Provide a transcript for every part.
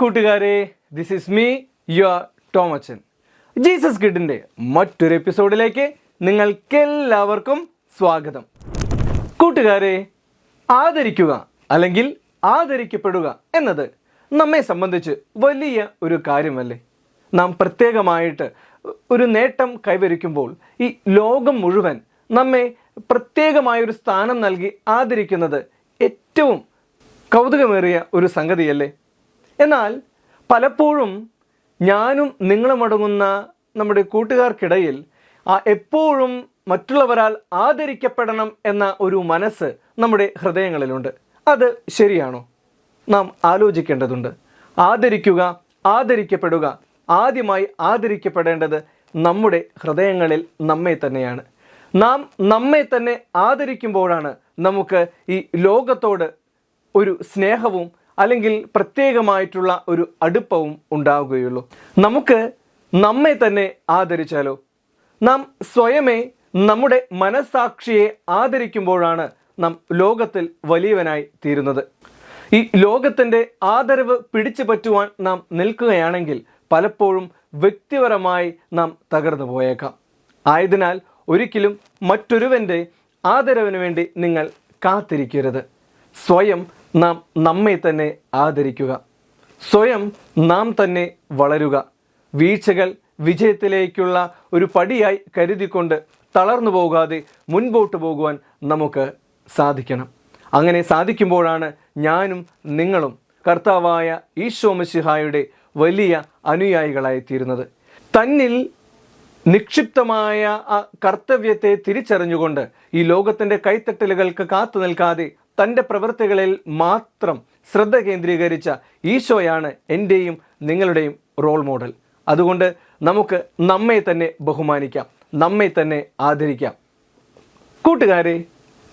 കൂട്ടുകാരെ, this is me your Tomachan. Jesus കിഡിൻ്റെ മറ്റൊരു എപ്പിസോഡിലേക്ക് നിങ്ങൾക്കെല്ലാവർക്കും സ്വാഗതം. കൂട്ടുകാരെ, ആദരിക്കുക അല്ലെങ്കിൽ ആദരിക്കപ്പെടുക എന്നത് നമ്മെ സംബന്ധിച്ച് വലിയ ഒരു കാര്യമല്ലേ? നാം പ്രത്യേകമായിട്ട് ഒരു നേട്ടം കൈവരിക്കുമ്പോൾ ഈ ലോകം മുഴുവൻ നമ്മെ പ്രത്യേകമായൊരു സ്ഥാനം നൽകി ആദരിക്കുന്നത് ഏറ്റവും കൗതുകമേറിയ ഒരു സംഗതിയല്ലേ? എന്നാൽ പലപ്പോഴും ഞാനും നിങ്ങളുമടങ്ങുന്ന നമ്മുടെ കൂട്ടുകാർക്കിടയിൽ എപ്പോഴും മറ്റുള്ളവരാൽ ആദരിക്കപ്പെടണം എന്ന ഒരു മനസ്സ് നമ്മുടെ ഹൃദയങ്ങളിലുണ്ട്. അത് ശരിയാണോ? നാം ആലോചിക്കേണ്ടതുണ്ട്. ആദരിക്കുക, ആദരിക്കപ്പെടുക, ആദ്യമായി ആദരിക്കപ്പെടേണ്ടത് നമ്മുടെ ഹൃദയങ്ങളിൽ നമ്മെ തന്നെയാണ്. നാം നമ്മെ തന്നെ ആദരിക്കുമ്പോഴാണ് നമുക്ക് ഈ ലോകത്തോട് ഒരു സ്നേഹവും അല്ലെങ്കിൽ പ്രത്യേകമായിട്ടുള്ള ഒരു അടുപ്പവും ഉണ്ടാവുകയുള്ളൂ. നമുക്ക് നമ്മെ തന്നെ ആദരിച്ചാലോ? നാം സ്വയമേ നമ്മുടെ മനസ്സാക്ഷിയെ ആദരിക്കുമ്പോഴാണ് നാം ലോകത്തിൽ വലിയവനായി തീരുന്നത്. ഈ ലോകത്തിൻ്റെ ആദരവ് പിടിച്ചു പറ്റുവാൻ നാം നിൽക്കുകയാണെങ്കിൽ പലപ്പോഴും വ്യക്തിപരമായി നാം തകർന്നു പോയേക്കാം. ആയതിനാൽ ഒരിക്കലും മറ്റൊരുവൻ്റെ ആദരവിന് വേണ്ടി നിങ്ങൾ കാത്തിരിക്കരുത്. സ്വയം നാം നമ്മെ തന്നെ ആദരിക്കുക. സ്വയം നാം തന്നെ വളരുക. വീഴ്ചകൾ വിജയത്തിലേക്കുള്ള ഒരു പടിയായി കരുതിക്കൊണ്ട് തളർന്നു പോകാതെ മുൻപോട്ട് പോകുവാൻ നമുക്ക് സാധിക്കണം. അങ്ങനെ സാധിക്കുമ്പോഴാണ് ഞാനും നിങ്ങളും കർത്താവായ ഈശോ മിശിഹായുടെ വലിയ അനുയായികളായി തീരുന്നത്. തന്നിൽ നിക്ഷിപ്തമായ ആ കർത്തവ്യത്തെ തിരിച്ചറിഞ്ഞുകൊണ്ട് ഈ ലോകത്തിൻ്റെ കൈത്തട്ടലുകൾക്ക് കാത്തു നിൽക്കാതെ തൻ്റെ പ്രവൃത്തികളിൽ മാത്രം ശ്രദ്ധ കേന്ദ്രീകരിച്ച ഈശോയാണ് എൻ്റെയും നിങ്ങളുടെയും റോൾ മോഡൽ. അതുകൊണ്ട് നമുക്ക് നമ്മെ തന്നെ ബഹുമാനിക്കാം, നമ്മെ തന്നെ ആദരിക്കാം. കൂട്ടുകാരെ,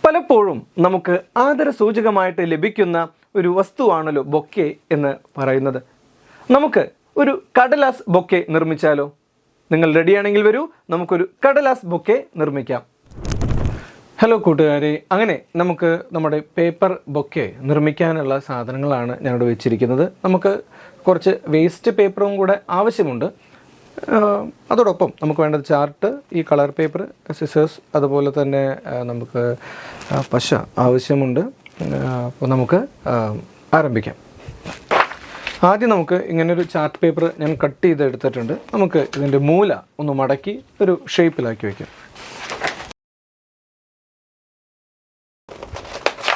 പലപ്പോഴും നമുക്ക് ആദരസൂചകമായിട്ട് ലഭിക്കുന്ന ഒരു വസ്തുവാണല്ലോ ബൊക്കെ എന്ന് പറയുന്നത്. നമുക്ക് ഒരു കടലാസ് ബൊക്കെ നിർമ്മിച്ചാലോ? നിങ്ങൾ റെഡിയാണെങ്കിൽ വരൂ, നമുക്കൊരു കടലാസ് ബൊക്കെ നിർമ്മിക്കാം. ഹലോ കൂട്ടുകാരെ, അങ്ങനെ നമുക്ക് നമ്മുടെ പേപ്പർ ബൊക്കെ നിർമ്മിക്കാനുള്ള സാധനങ്ങളാണ് ഞാനിവിടെ വെച്ചിരിക്കുന്നത്. നമുക്ക് കുറച്ച് വേസ്റ്റ് പേപ്പറും കൂടെ ആവശ്യമുണ്ട്. അതോടൊപ്പം നമുക്ക് വേണ്ടത് ചാർട്ട്, ഈ കളർ പേപ്പർ, സിസേഴ്സ്, അതുപോലെ തന്നെ നമുക്ക് പശ ആവശ്യമുണ്ട്. അപ്പോൾ നമുക്ക് ആരംഭിക്കാം. ആദ്യം നമുക്ക് ഇങ്ങനൊരു ചാർട്ട് പേപ്പർ ഞാൻ കട്ട് ചെയ്ത് എടുത്തിട്ടുണ്ട്. നമുക്ക് ഇതിൻ്റെ മൂല ഒന്ന് മടക്കി ഒരു ഷേപ്പിലാക്കി വയ്ക്കാം.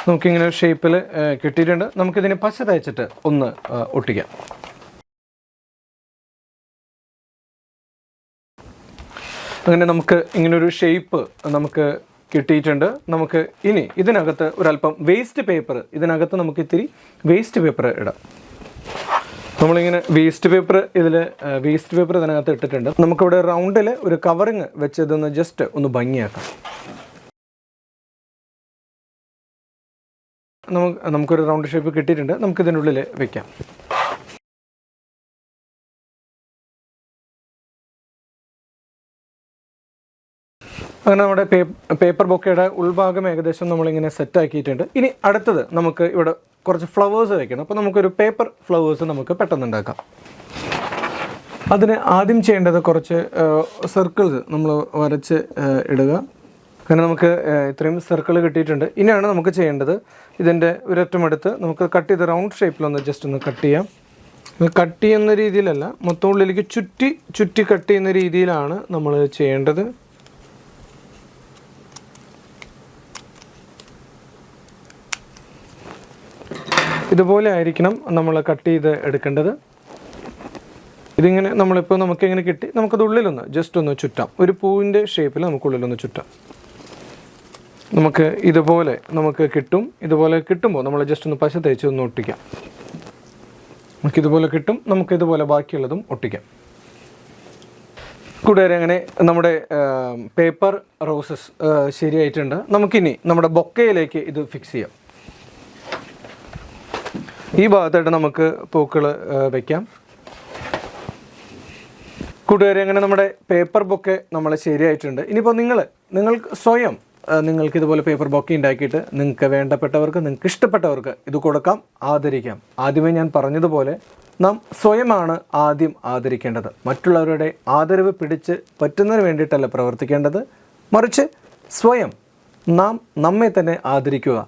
നമുക്കിങ്ങനെ ഒരു ഷേപ്പിൽ കിട്ടിയിട്ടുണ്ട്. നമുക്കിതിനെ പശ തേച്ചിട്ട് ഒന്ന് ഒട്ടിക്കാം. അങ്ങനെ നമുക്ക് ഇങ്ങനൊരു ഷേപ്പ് നമുക്ക് കിട്ടിയിട്ടുണ്ട്. നമുക്ക് ഇനി ഇതിനകത്ത് ഒരല്പം വേസ്റ്റ് പേപ്പർ, ഇതിനകത്ത് നമുക്ക് ഇത്തിരി വേസ്റ്റ് പേപ്പർ ഇടാം. നമ്മളിങ്ങനെ വേസ്റ്റ് പേപ്പർ ഇതിനകത്ത് ഇട്ടിട്ടുണ്ട്. നമുക്കിവിടെ റൗണ്ടിൽ ഒരു കവറിങ് വെച്ചതൊന്ന് ജസ്റ്റ് ഒന്ന് ഭംഗിയാക്കാം. നമുക്കൊരു റൗണ്ട് ഷേപ്പ് കിട്ടിയിട്ടുണ്ട്. നമുക്കിതിൻ്റെ ഉള്ളിൽ വെക്കാം. അങ്ങനെ നമ്മുടെ പേപ്പർ ബൊക്കയുടെ ഉൾഭാഗം ഏകദേശം നമ്മളിങ്ങനെ സെറ്റാക്കിയിട്ടുണ്ട്. ഇനി അടുത്തത് നമുക്ക് ഇവിടെ കുറച്ച് ഫ്ലവേഴ്സ് വയ്ക്കണം. അപ്പോൾ നമുക്കൊരു പേപ്പർ ഫ്ലവേഴ്സ് നമുക്ക് പെട്ടെന്ന് ഉണ്ടാക്കാം. അതിന് ആദ്യം ചെയ്യേണ്ടത് കുറച്ച് സർക്കിൾസ് നമ്മൾ വരച്ച് ഇടുക. അങ്ങനെ നമുക്ക് ഇത്രയും സർക്കിൾ കിട്ടിയിട്ടുണ്ട്. ഇനിയാണ് നമുക്ക് ചെയ്യേണ്ടത്, ഇതിൻ്റെ ഒരറ്റമെടുത്ത് നമുക്ക് കട്ട് ചെയ്ത് റൗണ്ട് ഷേപ്പിലൊന്ന് ജസ്റ്റ് ഒന്ന് കട്ട് ചെയ്യാം. കട്ട് ചെയ്യുന്ന രീതിയിലല്ല, മൊത്തം ഉള്ളിലേക്ക് ചുറ്റി കട്ട് ചെയ്യുന്ന രീതിയിലാണ് നമ്മൾ ചെയ്യേണ്ടത്. ഇതുപോലെ ആയിരിക്കണം നമ്മൾ കട്ട് ചെയ്ത് എടുക്കേണ്ടത്. ഇതിങ്ങനെ നമുക്കിങ്ങനെ കിട്ടി. നമുക്കത് ഉള്ളിലൊന്ന് ജസ്റ്റ് ഒന്ന് ചുറ്റാം. ഒരു പൂവിൻ്റെ ഷേപ്പിൽ നമുക്കുള്ളിലൊന്ന് ചുറ്റാം. നമുക്ക് ഇതുപോലെ കിട്ടും. ഇതുപോലെ കിട്ടുമ്പോൾ നമ്മൾ ജസ്റ്റ് ഒന്ന് പശ തേച്ച് ഒന്ന് ഒട്ടിക്കാം. നമുക്കിതുപോലെ കിട്ടും. നമുക്കിതുപോലെ ബാക്കിയുള്ളതും ഒട്ടിക്കാം. കൂട്ടുകാരെ, അങ്ങനെ നമ്മുടെ പേപ്പർ റോസസ് ശരിയായിട്ടുണ്ട്. നമുക്കിനി നമ്മുടെ ബൊക്കയിലേക്ക് ഇത് ഫിക്സ് ചെയ്യാം. ഈ ഭാഗത്തായിട്ട് നമുക്ക് പൂക്കൾ വയ്ക്കാം. കൂട്ടുകാരെ, അങ്ങനെ നമ്മുടെ പേപ്പർ ബൊക്കെ നമ്മൾ ശരിയായിട്ടുണ്ട്. ഇനിയിപ്പോൾ നിങ്ങൾ സ്വയം നിങ്ങൾക്ക് ഇതുപോലെ പേപ്പർ ബൊക്കെ ഉണ്ടാക്കിയിട്ട് നിങ്ങൾക്ക് വേണ്ടപ്പെട്ടവർക്ക്, നിങ്ങൾക്ക് ഇഷ്ടപ്പെട്ടവർക്ക് ഇത് കൊടുക്കാം, ആദരിക്കാം. ആദ്യമേ ഞാൻ പറഞ്ഞതുപോലെ നാം സ്വയമാണ് ആദ്യം ആദരിക്കേണ്ടത്. മറ്റുള്ളവരുടെ ആദരവ് പിടിച്ച് പറ്റുന്നതിന് വേണ്ടിയിട്ടല്ല പ്രവർത്തിക്കേണ്ടത്, മറിച്ച് സ്വയം നാം നമ്മെ തന്നെ ആദരിക്കുക.